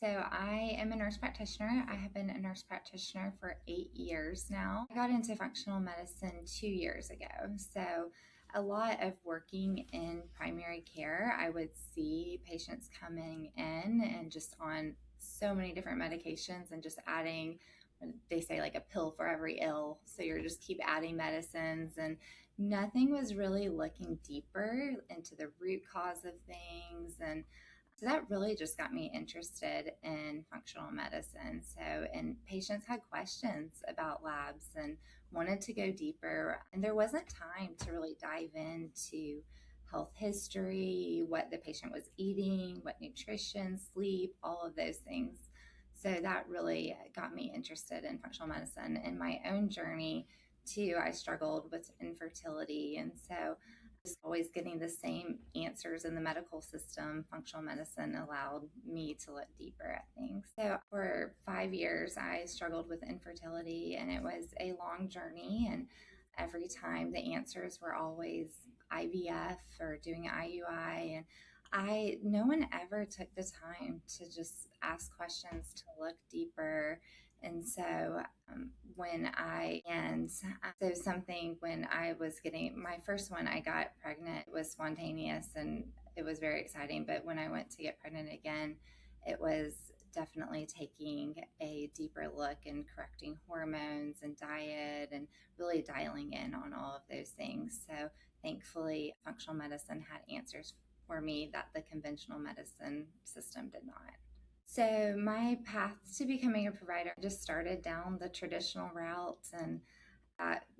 So I am a nurse practitioner. I have been a nurse practitioner for 8 years now. I got into functional medicine 2 years ago. So a lot of working in primary care, I would see patients coming in and just on so many different medications and just adding, they say, like a pill for every ill. So you're just keep adding medicines, and nothing was really looking deeper into the root cause of things. And so that really just got me interested in functional medicine. And patients had questions about labs and wanted to go deeper. And there wasn't time to really dive into health history, what the patient was eating, what nutrition, sleep, all of those things. So that really got me interested in functional medicine. In my own journey, too, I struggled with infertility. And so just always getting the same answers in the medical system, functional medicine allowed me to look deeper at things. So for 5 years, I struggled with infertility, and it was a long journey. And every time the answers were always IVF or doing IUI. And no one ever took the time to just ask questions, to look deeper. And so when I was getting my first one, I got pregnant. It was spontaneous and it was very exciting. But when I went to get pregnant again, it was definitely taking a deeper look and correcting hormones and diet and really dialing in on all of those things. So thankfully, functional medicine had answers for me that the conventional medicine system did not. So my path to becoming a provider just started down the traditional route, and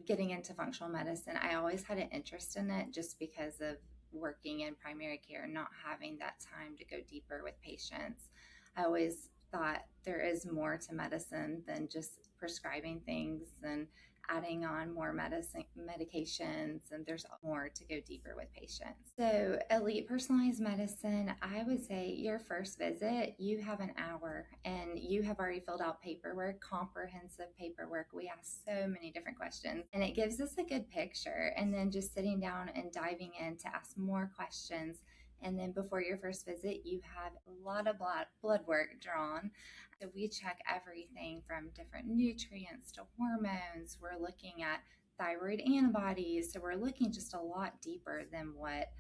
getting into functional medicine, I always had an interest in it just because of working in primary care, not having that time to go deeper with patients. I always thought there is more to medicine than just prescribing things and adding on more medications, and there's more to go deeper with patients. So elite personalized medicine, I would say your first visit, you have an hour and you have already filled out paperwork, comprehensive paperwork. We ask so many different questions, and it gives us a good picture. And then just sitting down and diving in to ask more questions. And then before your first visit, you have a lot of blood work drawn. So we check everything from different nutrients to hormones. We're looking at thyroid antibodies. So we're looking just a lot deeper than what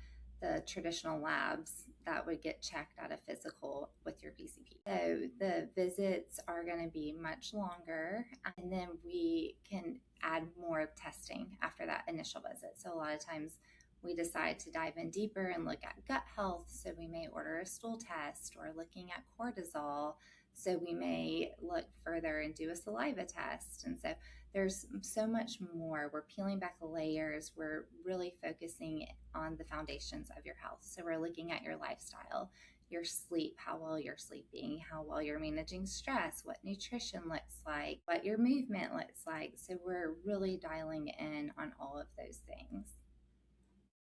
the traditional labs that would get checked at a physical with your PCP. So the visits are going to be much longer, and then we can add more testing after that initial visit. So a lot of times we decide to dive in deeper and look at gut health. So we may order a stool test, or looking at cortisol. So we may look further and do a saliva test. And so there's so much more. We're peeling back the layers. We're really focusing on the foundations of your health. So we're looking at your lifestyle, your sleep, how well you're sleeping, how well you're managing stress, what nutrition looks like, what your movement looks like. So we're really dialing in on all of those things.